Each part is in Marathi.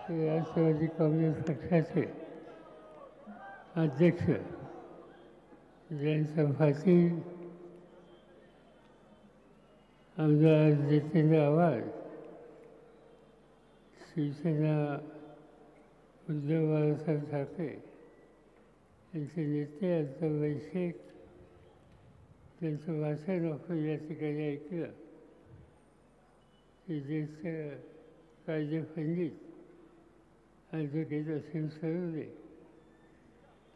राष्ट्रवादी काँग्रेस पक्षाचे अध्यक्ष जयंत पाटील, आमदार जितेंद्र आव्हाड, शिवसेना उद्धव बाळासाहेब ठाकरे यांचे नेते अर्थभाई शेख त्यांचं भाषण आपण या ठिकाणी ऐकलं. ते ज्येष्ठ कायदे पंडित ॲडव्होकेट असीम सरोदे,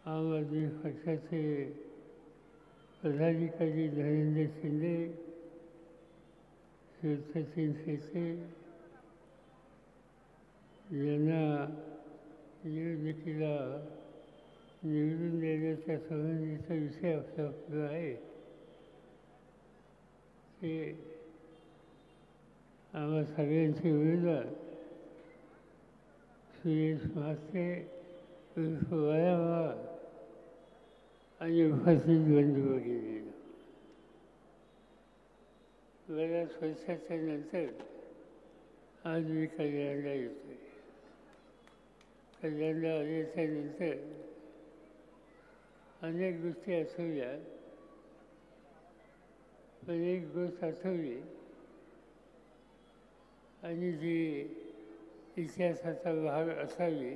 आम आदमी पक्षाचे पदाधिकारी धनंजय शिंदे, सचिन शेटे यांना निवडणुकीला निवडून देण्याच्या संबंधीचा विषय आपला आहे. ते आम्हा सगळ्यांचे उमेदवार सुरेश म्हात्रे उर्फ वयावा आणि उपस्थित बंधू वगैरे बऱ्याच वर्षाच्या नंतर आज मी कल्याणला येतो आहे. कल्याणला आल्याच्या नंतर अनेक गोष्टी आठवल्या, पण एक गोष्ट आठवली आणि जी इतिहासाचा भाग असावी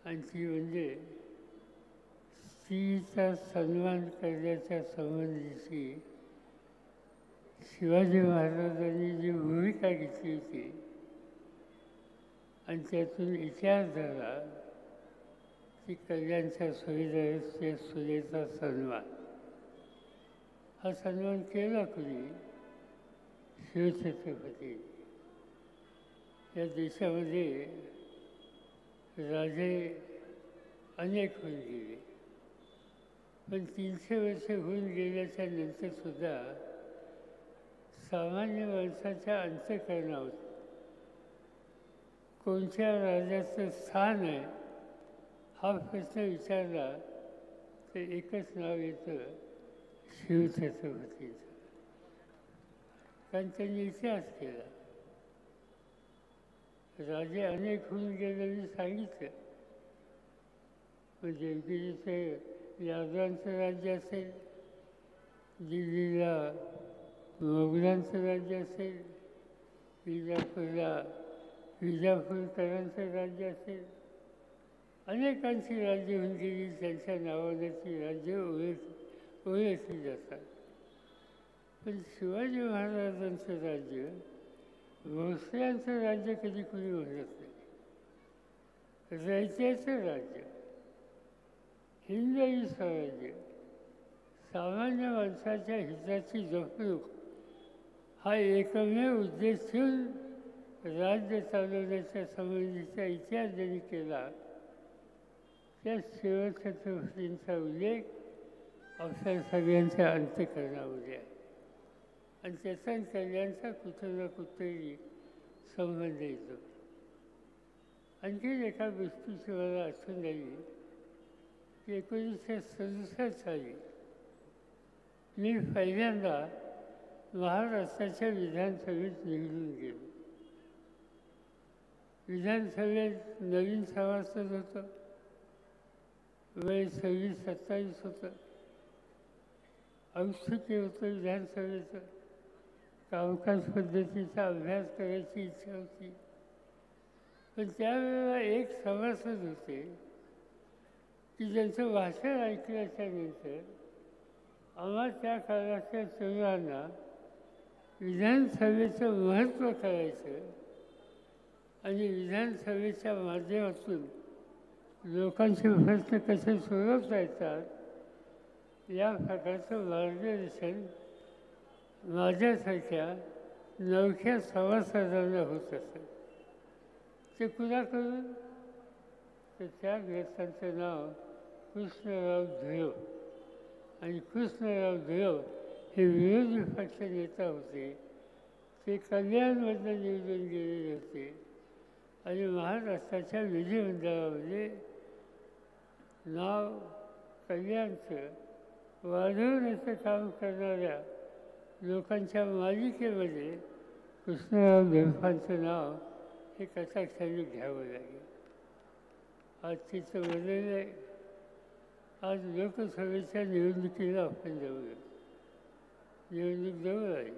आणि ती म्हणजे स्त्रीचा सन्मान करण्याच्या संबंधीची शिवाजी महाराजांनी जी भूमिका घेतली होती आणि त्यातून इतिहास झाला ती कल्याणच्या सुविधेच्या सुनेचा सन्मान. हा सन्मान केला कुणी? शिवछत्रपती. या देशामध्ये राजे अनेक होऊन गेले, पण 300 वर्ष होऊन गेल्याच्या नंतरसुद्धा सामान्य माणसाच्या अंतःकरणावर कोणत्या राजाचं स्थान आहे हा प्रश्न विचारला तर एकच नाव येतं, शिवछत्रपतीचं. कारण त्यांनी इतिहास केला. राजे अनेक होऊन गेल्याने सांगितलं, म्हणजे जिथे यादवांचं राज्य असेल, दिल्लीला मोगलांचं राज्य असेल, विजापूरला विजापूरकरांचं राज्य असेल, अनेकांची राज्य होऊन गेली. त्यांच्या नावाने ती राज्य ओळखली जातात. पण शिवाजी महाराजांचं राज्य, भोसल्यांचं राज्य कधी कुणी म्हणत नाही. रयतेचं राज्य, हिंदवी स्वराज्य, सामान्य माणसाच्या हिताची जपणूक हा एकमेव उद्देश ठेवून राज्य चालवण्याच्या संबंधीचा इतिहास ज्यांनी केला त्या शिवछत्रपतींचा उल्लेख आपल्या सगळ्यांच्या अंतःकरणामध्ये आहे. आणि त्याचा कल्याणचा कुठं ना कुठेही संबंध येतो. आणखी एका गोष्टीची मला आठवण आली की 1967 साली मी पहिल्यांदा महाराष्ट्राच्या विधानसभेत निवडून गेलो. विधानसभेत नवीन सभासद होतं, वय 26-27 होतं, औत्सुक्य होतं विधानसभेचं, कामकाज पद्धतीचा अभ्यास करायची इच्छा होती. पण त्यावेळेला एक सभासद होते की ज्यांचं भाषण ऐकल्याच्या नंतर आम्हा त्या काळाच्या तरुणांना विधानसभेचं महत्त्व कळायचं आणि विधानसभेच्या माध्यमातून लोकांचे प्रश्न कसे सोडवता येतात या प्रकारचं मार्गदर्शन माझ्यासारख्या नवख्या सभासदांना होत असत. ते कुणाकडून? तर त्या ग्रस्तांचं नाव कृष्णराव धुळो. आणि कृष्णराव धुळो हे विरोधी पक्ष नेता होते. ते कल्याणमधून निवडून गेलेले होते आणि महाराष्ट्राच्या विधिमंडळामध्ये नाव कल्याणचं वाढवण्याचं काम करणाऱ्या लोकांच्या मालिकेमध्ये कृष्णराव धुळोंचं नाव हे कटाक्षाने घ्यावं लागेल. आज तिचं वजन आहे. आज लोकसभेच्या निवडणुकीला आपण जाऊया. निवडणूक जवळ आहे.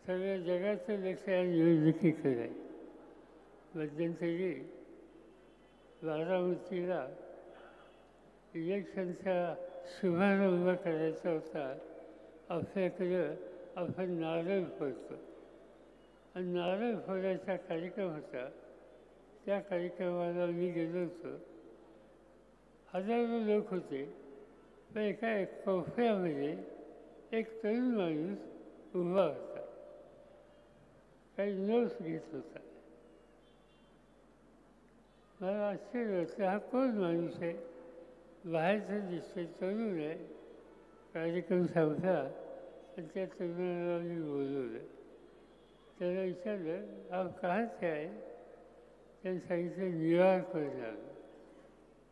सगळ्या जगाचं लक्ष या निवडणुकीकडे आहे. मध्यंतरी बारामतीला इलेक्शनचा शुभारंभ करायचा होता. आपल्याकडं आपण नारळ फोडतो आणि नारळ फोडायचा कार्यक्रम होता. त्या कार्यक्रमाला मी गेलो होतो. हजारो लोक होते. पण एका कोपऱ्यामध्ये एक तरुण माणूस उभा होता. काही नोट्स घेत होता. मला आश्चर्य वाटलं, हा कोण माणूस आहे? बाहेरचं दिसतंय, तरुण आहे. कार्यक्रम संपला आणि त्या तरुणाला मी बोलवलं. त्याला विचारलं, आप कहाँ से आहे? त्याने सांगितलं न्यूयॉर्कवरून आलो.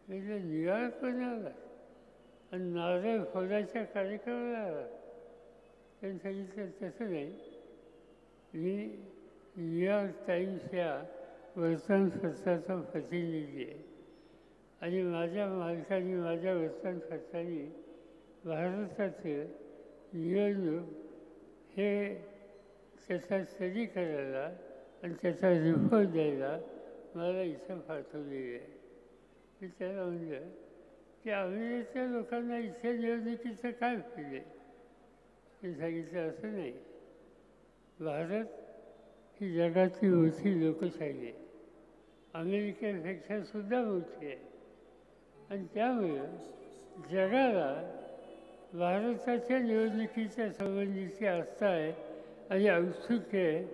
म्हटलं न्यूयॉर्कवरून आला आणि नारळ फोडायच्या कार्यक्रमाला आला? त्याने सांगितलं तसं नाही, मी न्यूयॉर्क टाइम्स या वर्तमानपत्राचा प्रतिनिधी आहे आणि माझ्या मालकाने माझ्या वर्तमानपत्राने भारतातील निवडणूक हे त्याचा स्टडी करायला आणि त्याचा रिपोर्ट द्यायला मला इथं पाठवलेली आहे. मी त्याला म्हणलं की अमेरिकेच्या लोकांना इथे निवडणुकीचं काय फायदे? मी सांगितलं असं नाही, भारत ही जगातली मोठी लोकशाही आहे. अमेरिकेपेक्षा सुद्धा मोठी आहे आणि त्यामुळं जगाला भारताच्या निवडणुकीच्या संबंधीची आस्था आहे आणि औत्सुक्य आहे.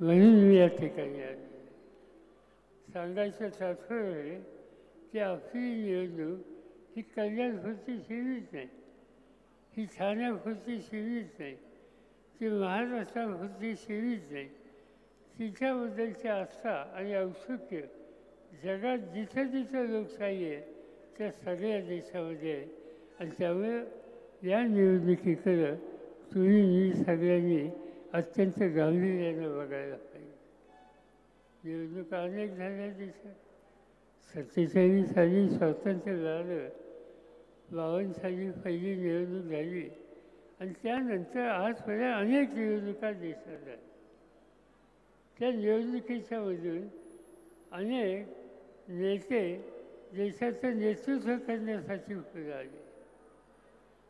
म्हणून मी या ठिकाणी आले. सांगायचं तात्पर्य आहे की आपली निवडणूक ही कल्याणपुरती सीमित नाही, ही ठाण्यापुरती सीमित नाही, ती महाराष्ट्रापुरती सीमित नाही. तिच्याबद्दलची आस्था आणि औत्सुक्य जगात जिथं जिथं लोकशाही आहे त्या सगळ्या देशामध्ये आहे. आणि त्यामुळे या निवडणुकीकडं तुम्ही मी सगळ्यांनी अत्यंत गांभीर्यानं बघायला पाहिजे. निवडणुका अनेक झाल्या देशात. 47 साली स्वातंत्र्य मिळालं, 52 साली पहिली निवडणूक झाली आणि त्यानंतर आजपर्यंत अनेक निवडणुका देशात झाल्या. त्या निवडणुकीच्या मधून अनेक नेते देशाचं नेतृत्व करण्यासाठी पुढे आले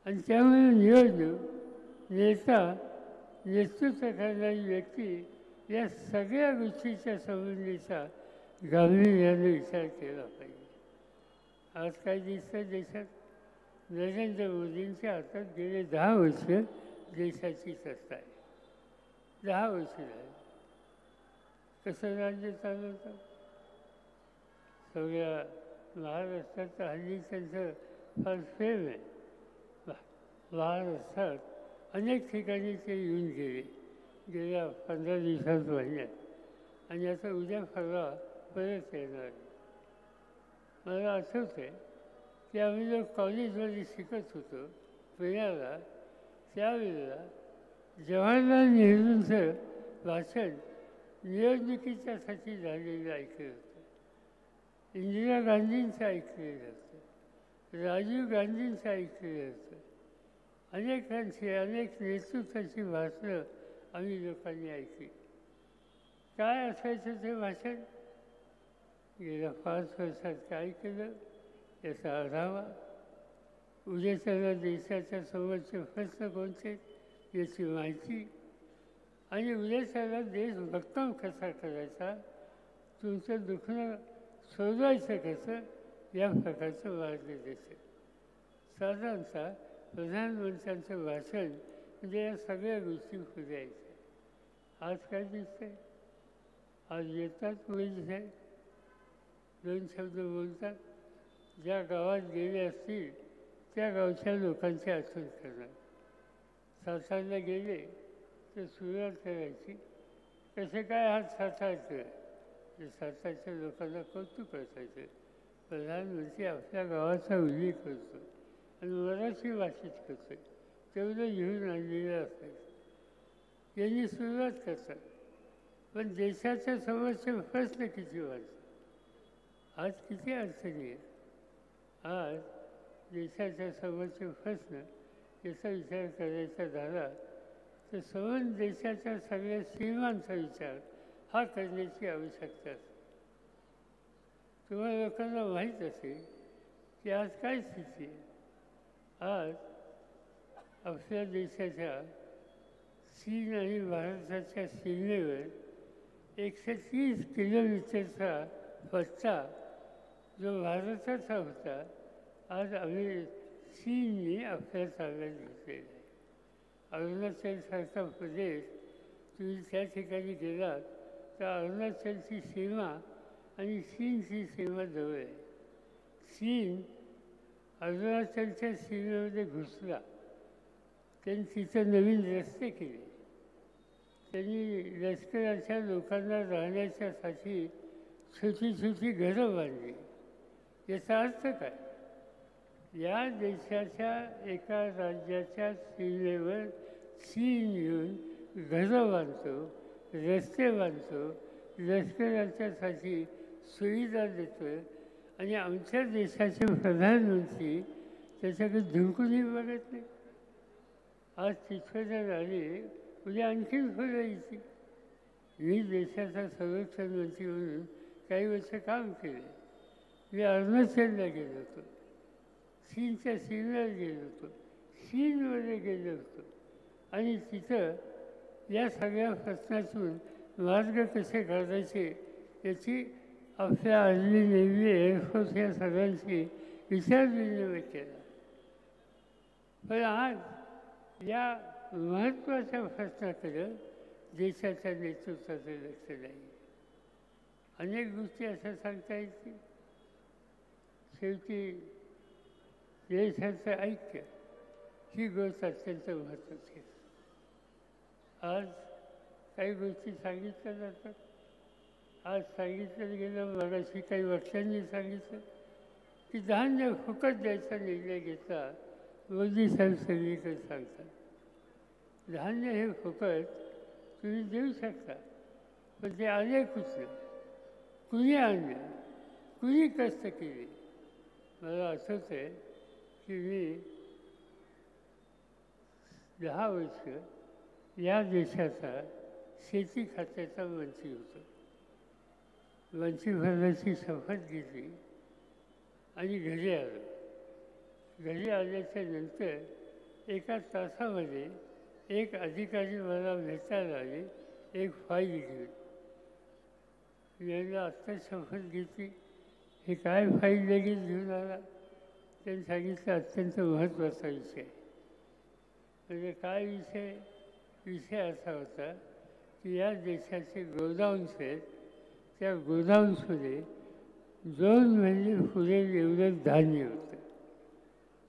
आणि त्यामुळे निवडणूक, नेता, नेतृत्व करणारी व्यक्ती या सगळ्या गोष्टीच्या संबंधीचा गांभीर्याने विचार केला पाहिजे. आज काय दिसतं देशात? नरेंद्र मोदींच्या हातात गेले 10 वर्ष देशाची सत्ता आहे. 10 वर्ष झाली. कसं राज्य चालवतं? सगळ्या महाराष्ट्रात हल्ली त्यांचं फार प्रेम आहे. महाराष्ट्रात अनेक ठिकाणी ते येऊन गेल्या 15 दिवसात, महिन्यात आणि आता उद्या परवा परत येणार. मला आठवतं आहे की आम्ही जो कॉलेजमध्ये शिकत होतो पुण्याला, त्यावेळेला जवाहरलाल नेहरूंचं भाषण निवडणुकीच्यासाठी झालेलं ऐकलं होतं. इंदिरा गांधींचं ऐकलेलं होतं, राजीव गांधींचं ऐकलेलं होतं. अनेकांची, अनेक नेतृत्वाची भाषणं आम्ही लोकांनी ऐकली. काय असायचं ते भाषण? गेल्या 5 वर्षात काय केलं याचा आढावा, उद्याच्याला देशाच्या समोरचे प्रश्न कोणते याची माहिती आणि उद्याच्याला देश भक्कम कसा करायचा, तुमचं दुखणं सोडवायचं कसं, या प्रकारचं मार्गदर्शन. साधारणतः प्रधानमंत्र्यांचं भाषण म्हणजे या सगळ्या गोष्टी पुढे यायच्या. आज काय दिसतंय? आज येतात मोदी साहेब, 2 शब्द बोलतात, ज्या गावात गेले असतील त्या गावच्या लोकांची आठवण करणार. सातारला गेले तर सुरुवात करायची, कसे काय हात सातारचं, ते सातारच्या लोकांना कौतुक असायचं. प्रधानमंत्री आपल्या गावाचा उल्लेख करतो आणि मराठी भाषेत करतो, तेवढं लिहून आणलेलं असायचं. यांनी सुरुवात करतात पण देशाच्या समोरचे प्रश्न किती वाढतात? आज किती अडचणी आहेत. आज देशाच्या समोरचे प्रश्न याचा विचार करायचा झाला तर समोर देशाच्या सगळ्या सीमांचा विचार हा करण्याची आवश्यकता असते. तुम्हाला लोकांना माहीत असेल की आज काय स्थिती आहे. आज आपल्या देशाच्या चीन आणि भारताच्या सीमेवर 130 किलोमीटरचा पट्टा जो भारताचा होता आज चीनने आपल्या ताब्यात घेतलेला आहे. अरुणाचलसारखा प्रदेश तुम्ही त्या ठिकाणी गेलात तर अरुणाचलची सीमा आणि चीनची सीमा जवळ आहे. चीन अरुणाचलच्या सीमेमध्ये घुसला, त्यांनी तिथं नवीन रस्ते केले, त्यांनी लष्कराच्या लोकांना राहण्याच्यासाठी छोटी छोटी घरं बांधली. याचा अर्थ काय? या देशाच्या एका राज्याच्या सीमेवर चीन येऊन घरं बांधतो, रस्ते बांधतो, लष्कराच्यासाठी सुविधा देतो आणि आमच्या देशाचे प्रधानमंत्री त्याच्याकडे धुंकूनही बघत नाही. आज तिथपर्यंत आले, उद्या आणखीन फुलं यायची. मी देशाचा संरक्षण मंत्री म्हणून काही वर्ष काम केले. मी अरुणाचलला गेलो होतो, चीनच्या सीमेवर गेलो होतो, चीनमध्ये गेलो होतो आणि तिथं या सगळ्या प्रश्नातून मार्ग कसे काढायचे याची आपल्या आर्मी, नेव्ही, एअरफोर्स या सगळ्यांशी विचारविनिमय केला. पण आज या महत्त्वाच्या प्रश्नाकडे देशाच्या नेतृत्वाचं लक्ष नाही. अनेक गोष्टी अशा सांगता येतील. शेवटी देशाचं ऐक्य ही गोष्ट अत्यंत महत्त्वाची आहे. आज काही गोष्टी सांगितल्या जातात. आज सांगितलं गेलं, मगाशी काही वक्त्यांनी सांगितलं की धान्य फुकट द्यायचा निर्णय घेतला. मोदी साहेब सगळीकडे सांगतात धान्य हे फुकट तुम्ही देऊ शकता, पण ते आले कुठलं, कुणी आणलं, कुणी कष्ट केले. मला आठवतं आहे की मी 10 वर्ष या देशाचा शेती खात्याचा मंत्री होतो. मंत्रिपदाची शपथ घेतली आणि घरी आलो. घरी आल्याच्या नंतर एका तासामध्ये एक अधिकारी मला भेटायला आले, एक फाईल घेऊन. मी आत्ता शपथ घेतली, हे काय फाईल लगेच घेऊन आला? त्यांनी सांगितलं अत्यंत महत्त्वाचा विषय. म्हणजे काय विषय? विषय असा होता की या देशाचे गोडाऊन्स आहेत, त्या गोडाऊन्समध्ये 2 महिने पुरेल एवढं धान्य होतं.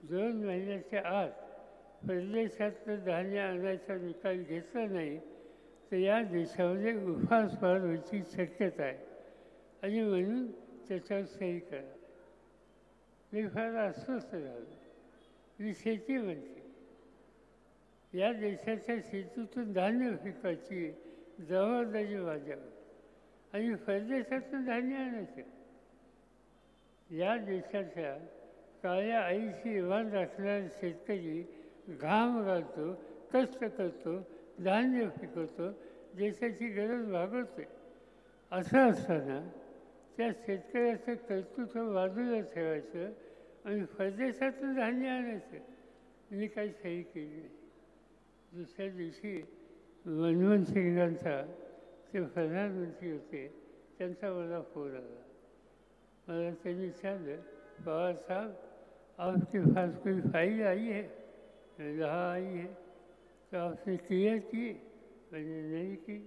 2 महिन्याच्या आत परदेशातलं धान्य आणायचा निकाल घेतला नाही तर या देशामध्ये उपासमार व्हायची शक्यता आहे आणि म्हणून त्याच्यावर सही करा. मी फार अस्वस्थ झालो. मी शेती म्हणते, या देशाच्या शेतीतून धान्य पिकाची जबाबदारी माझ्यावर आणि परदेशातून धान्य आणायचं. या देशाच्या काळ्या आईशी इमान राखणारा शेतकरी घाम घालतो, कष्ट करतो, धान्य पिकवतो, देशाची गरज भागवते. असं असताना त्या शेतकऱ्याचं कर्तृत्व बाजूला ठेवायचं आणि परदेशातून धान्य आणायचं. मी काही सही केली नाही. दुसऱ्या दिवशी मनमोहन सिंगांचा, ते प्रधानमंत्री होते, त्यांचा मला फोन आला. मला त्यांनी विचारलं, पवार साहब आपके पास कोई फाइल आई है? मैंने हाँ आई है. तो आपने क्लियर की? मैंने नहीं की.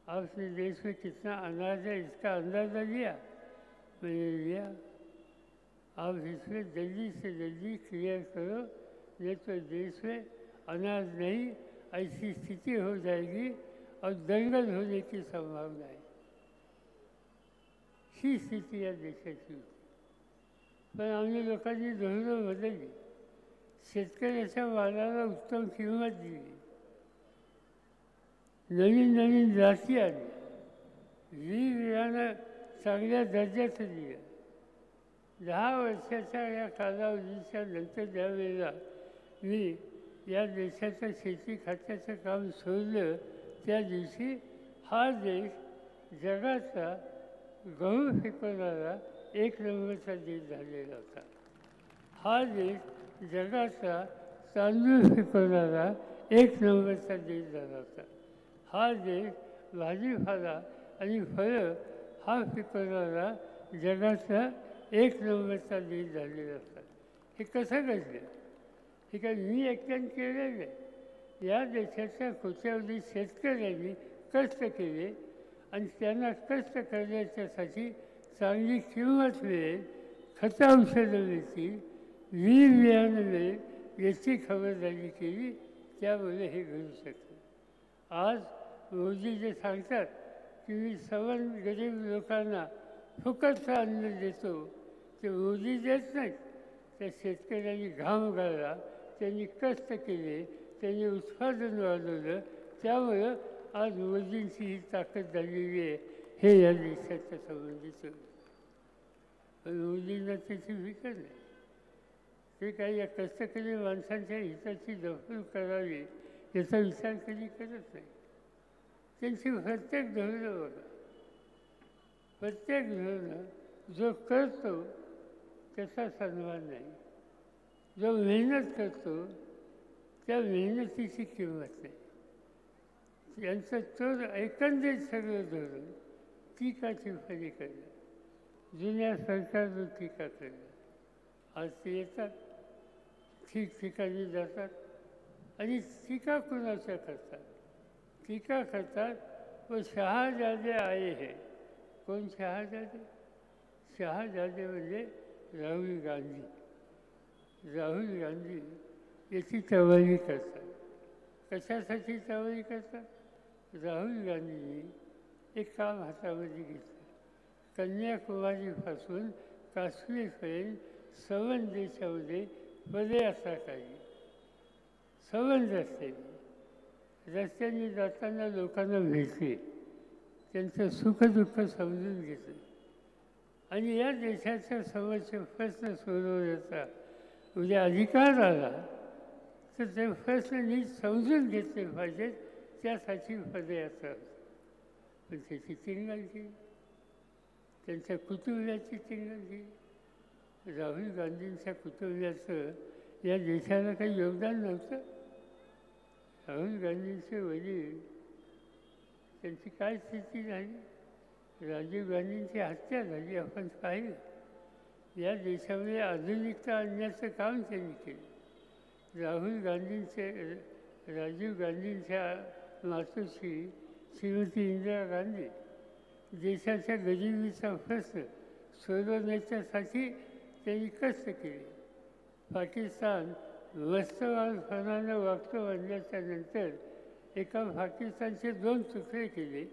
आपने देश में कितना अनाज है इसका अंदाज़ा लिया? मैंने लिया. आप इसमें जल्दी से जल्दी क्लियर करो, नहीं तो देश में अनाज नहीं, ऐसी स्थिति हो जाएगी और दंगल होने की संभावना है. ही स्थिती या देशाची होती. पण आम्ही लोकांनी धोरणं बदलली. शेतकऱ्याच्या मालाला उत्तम किंमत दिली. नवीन नवीन जाती आल्या. विविधानं चांगल्या दर्जाचं दिलं. 10 वर्षाच्या या कालावधीच्या नंतर ज्यावेळेला मी या देशाच्या शेती खात्याचं काम सोडलं त्या दिवशी हा देश जगाचा गहू पिकवणारा 1 नंबरचा देश झालेला होता. हा देश जगाचा तांदूळ पिकवणारा 1 नंबरचा देश झाला होता. हा देश भाजीपाला आणि फळं हा पिकवणारा जगाचा 1 नंबरचा देश झालेला होता. हे कसं घडलं? हे काय मी एकट्याने केलेलं आहे. या देशाच्या कोट्यावधी शेतकऱ्यांनी कष्ट केले आणि त्यांना कष्ट करण्याच्यासाठी चांगली किंमत मिळेल, खतं औषधं मिळतील, बियाणं मिळेल याची खबरदारी केली. त्यामुळे हे घडू शकतं. आज मोदी जे सांगतात की मी सवन गरीब लोकांना फुकटचं अन्न देतो, ते मोदी देत नाहीत. त्या शेतकऱ्यांनी घाम गाळला, त्यांनी कष्ट केले, त्यांनी उत्पादन वाढवलं. त्यामुळं आज मोदींची ही ताकद झालेली आहे. हे या देशाच्या संबंधीचं. पण मोदींना त्याची फिकर नाही. ते काही या कष्टकरी माणसांच्या हिताची जपणूक करावी याचा विचार कधी करत नाही. त्यांची प्रत्येक धोरणं बघा, प्रत्येक धोरणं जो करतो त्याचा सन्मान नाही, जो मेहनत करतो त्या मेहनतीची किंमत नाही. यांचं तर एकंदरीत सगळं धोरण टीकाची फळी करणं, जुन्या सरकारवर टीका करणं. आज ते येतात, ठिकठिकाणी जातात आणि टीका कुणाच्या करतात? टीका करतात व शहाजादे आए है. कोण शहाजादे? शहाजादे म्हणजे राहुल गांधी. राहुल गांधी याची चवळी करतात. कशासाठी चवळी करतात? राहुल गांधींनी एक काम हातामध्ये घेतलं. कन्याकुमारीपासून काश्मीरपर्यंत 7 देशामध्ये पदयात्रा काढली. 7 रस्त्यांनी जाताना लोकांना भेटले, त्यांचं सुखदुःख समजून घेतलं आणि या देशाच्या समोरचे प्रश्न सोडवण्याचा उद्या अधिकार आला तर ते प्रश्न नीट समजून घेतले पाहिजेत. त्यासाठी पदयात्रा. पण त्याची चिंगालची, त्यांच्या कुटुंबियाची चिंगालची. राहुल गांधींच्या कुटुंबियाचं या देशाला काही योगदान नव्हतं. राहुल गांधींचे वडील, त्यांची काय स्थिती झाली? राजीव गांधींची हत्या झाली. आपण पाहिलं. या देशामध्ये आधुनिकता आणण्याचं काम त्यांनी केलं. राजीव गांधींच्या मातोश्री श्रीमती इंदिरा गांधी देशाच्या गरिबीचा प्रश्न सोडवण्याच्यासाठी त्यांनी कष्ट केले. पाकिस्तान वस्तवादपणानं वागतो म्हणल्याच्या नंतर एका पाकिस्तानचे 2 तुकडे केले,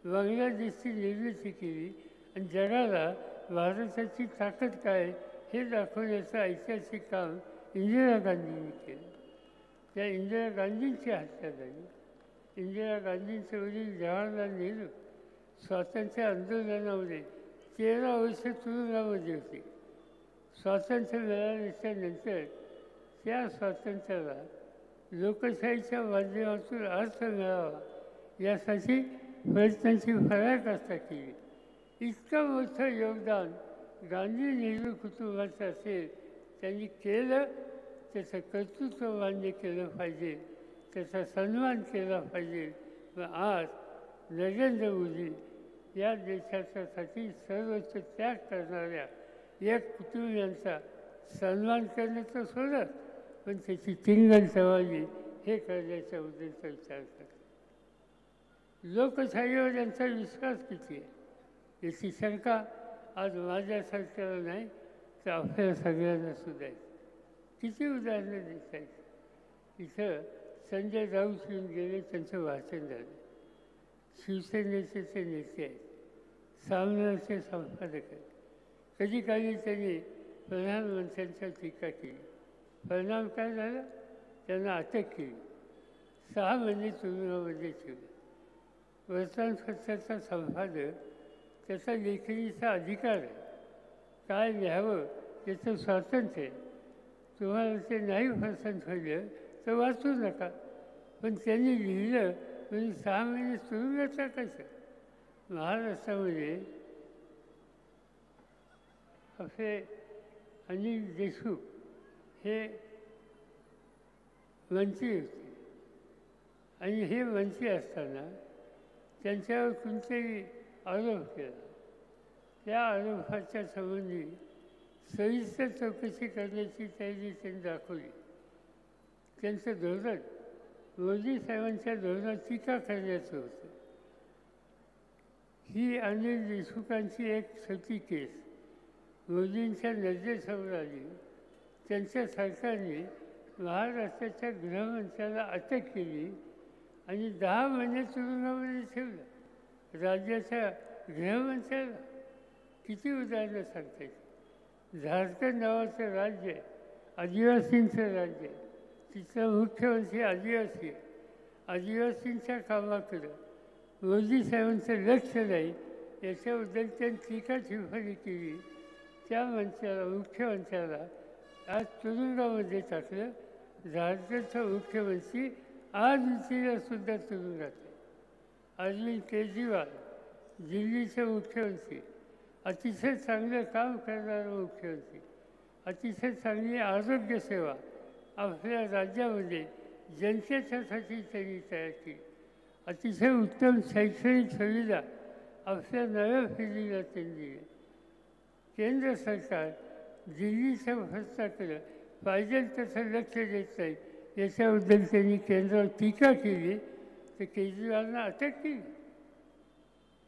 बांगलादेशची निर्मिती केली आणि जगाला भारताची ताकद काय हे दाखवण्याचं ऐतिहासिक काम इंदिरा गांधींनी केलं. त्या इंदिरा गांधींची हत्या झाली. इंदिरा गांधींचे वडील जवाहरलाल नेहरू स्वातंत्र्य आंदोलनामध्ये 13 वर्ष तुरुंगामध्ये होते. स्वातंत्र्य मिळाल्याच्या नंतर त्या स्वातंत्र्याला लोकशाहीच्या माध्यमातून अर्थ मिळावा यासाठी प्रयत्नांची पराकाष्ठा केली. इतकं मोठं योगदान गांधी नेहरू कुटुंबाचं असेल, त्यांनी केलं. त्याचं कर्तृत्व मान्य केलं पाहिजे, त्याचा सन्मान केला पाहिजे. व आज नरेंद्र मोदी या देशाच्यासाठी सर्वोच्च त्याग करणाऱ्या या कुटुंबियांचा सन्मान करणं तर सोडत, पण त्याची चिंगल चवावी हे करण्याच्या उद्देशाचा विचार करतात. लोकशाहीवर यांचा विश्वास किती आहे याची शंका आज माझ्यासारख्याला नाही तर आपल्या सगळ्यांना सुद्धा आहे. किती उदाहरणं देत आहेत. इथं संजय राऊत येऊन गेले, त्यांचं भाषण झालं. शिवसेनेचे ते नेते आहेत, सामनाचे संपादक आहेत. कधी काही त्यांनी प्रधानमंत्र्यांच्या टीका केली. परिणाम काय झाला? त्यांना अटक केली, 6 महिने तुरुंगामध्ये ठेवलं. वर्तमानपत्राचा संपादक त्याचा लेखणीचा अधिकार आहे. काय लिहावं याचं स्वातंत्र्य आहे. तुम्हाला ते नाही पसंत होईल तर वाचू नका. पण त्यांनी लिहिलं म्हणजे 6 महिने तुरुंगात टाकायचं. महाराष्ट्रामध्ये असे अनिल देशमुख हे मंत्री होते आणि हे मंत्री असताना त्यांच्यावर कोणताही आरोप केला. त्या आरोपाच्या संबंधी सविस्तर चौकशी करण्याची तयारी त्यांनी दाखवली. त्यांचं धोरण मोदी साहेबांच्या धोरणात टीका करण्याचं होतं. ही अनिल देशमुखांची एक छोटी केस मोदींच्या नजरेसमोर आली. त्यांच्या सरकारने महाराष्ट्राच्या गृहमंत्र्याला अटक केली आणि 10 महिने तुरुंगामध्ये ठेवलं. राज्याच्या गृहमंत्र्याला किती उदाहरणं सांगता येईल. झारखंड नावाचं राज्य आहे, आदिवासींचं राज्य आहे. तिथला मुख्यमंत्री आदिवासी आहे. आदिवासींच्या कामाकडं मोदी साहेबांचं लक्ष नाही याच्याबद्दल त्यांनी टीका टिप्पणी केली. त्या मंत्र्याला मुख्यमंत्र्याला आज तुरुंगामध्ये टाकलं. झारखंडचा मुख्यमंत्री आज सुद्धा तुरुंगात आहे. अरविंद केजरीवाल दिल्लीचे मुख्यमंत्री, अतिशय चांगलं काम करणारा मुख्यमंत्री, अतिशय चांगली आरोग्यसेवा आपल्या राज्यामध्ये जनतेच्यासाठी त्यांनी तयार केली. अतिशय उत्तम शैक्षणिक सुविधा आपल्या नव्या पिढीला त्यांनी दिल्या. केंद्र सरकार दिल्लीच्या प्रश्नाकडे पाहिजे तसं लक्ष देत नाही याच्याबद्दल त्यांनी केंद्रावर टीका केली तर केजरीवालना अटक केली.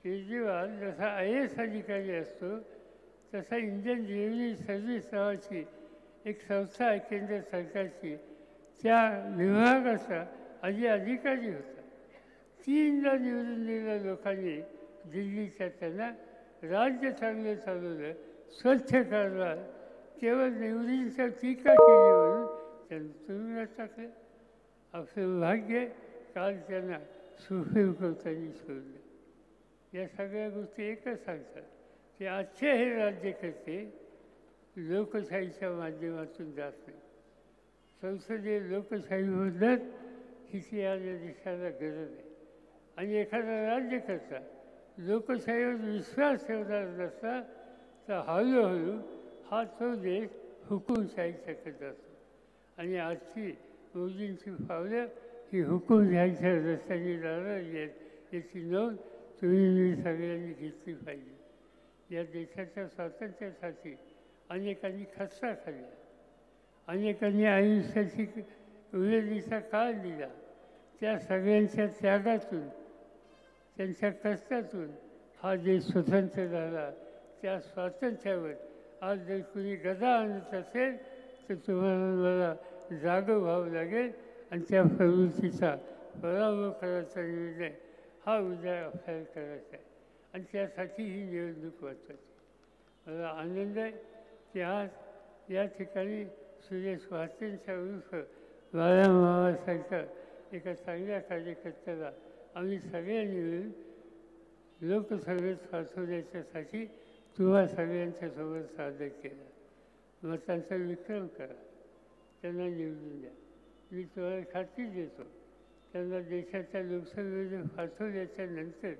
केजरीवाल जसा IAS अधिकारी असतो तसा इंडियन रेव्हन्यू सर्व्हिस नावाची एक संस्था आहे केंद्र सरकारची, त्या विभागाचा आधी अधिकारी होता. 3दा निवडून दिलेल्या लोकांनी दिल्लीच्या त्यांना राज्य चांगलं चालवलं, स्वच्छ कारभार, केवळ निवडींच्या टीका केली म्हणून त्यांना तुरुंगात टाकलं. आपलं भाग्य काल त्यांना सुप्रीम कोर्टाने सोडलं. या सगळ्या गोष्टी एकच सांगतात की आजचे हे राज्यकर्ते लोकशाहीच्या माध्यमातून जात नाही. संसदीय लोकशाहीबद्दल हिची या देशाला गरज आहे. आणि एखादा राज्यकर्ता लोकशाहीवर विश्वास ठेवणार नसला तर हळूहळू हा तो देश हुकूमशाहीच्याकडे जातो. आणि आजची मोदींची पावलं ही हुकूमशाहीच्या रस्त्याने जाणार याची नोंद तुम्ही मी सगळ्यांनी घेतली पाहिजे. या देशाच्या स्वातंत्र्यासाठी अनेकांनी खस्ता खाल्ला, अनेकांनी आयुष्याची उलटीचा काळ दिला. त्या सगळ्यांच्या त्यागातून, त्यांच्या कष्टातून हा देश स्वतंत्र झाला. त्या स्वातंत्र्यावर आज जर कुणी गदा आणत असेल तर तुम्हाला मला जागं व्हावं लागेल आणि त्या प्रवृत्तीचा पराभव करायचा निर्णय हा उद्या आपल्याला करायचा आहे. आणि त्यासाठी ही निवडणूक महत्त्वाची. मला आनंद आहे की आज या ठिकाणी सुरेश वाटेंच्या उर्फ बाळा मामासारख्या एका चांगल्या कार्यकर्त्याला आम्ही सगळ्यांनी मिळून लोकसभेत पाठवण्याच्यासाठी तुम्हा सगळ्यांच्यासोबत सादर केला. मतांचा विक्रम करा, त्यांना निवडून द्या. मी तुम्हाला खात्री देतो त्यांना देशाच्या लोकसभेमध्ये पाठवल्याच्या नंतर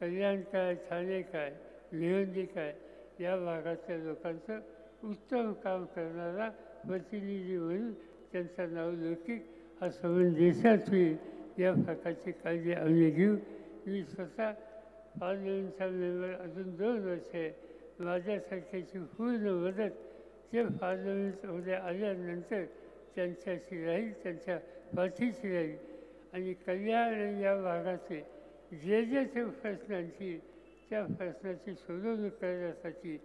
कल्याण काय, ठाणे काय, भिवंडी काय या भागातल्या लोकांचं उत्तम काम करणारा प्रतिनिधी म्हणून त्यांचा नावलौकिक हा संबंध देशात होईल या प्रकारची काळजी आम्ही घेऊ. मी स्वतः पार्लमेंटचा मेंबर अजून 2 वर्ष आहे. माझ्यासारख्याची पूर्ण मदत ते पार्लमेंटमध्ये आल्यानंतर त्यांच्याशी राहील, त्यांच्या पाठीशी राहील. आणि कल्याण या भागाचे जे जे प्रश्नांची त्या प्रश्नाची सोडवणूक करण्यासाठी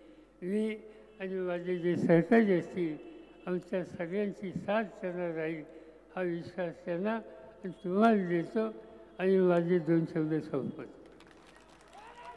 मी आणि माझे जे सहकारी असतील आमच्या सगळ्यांची साथ त्यांना राहील हा विश्वास त्यांना आणि तुम्हाला देतो आणि माझे 2 शब्द संपवतो.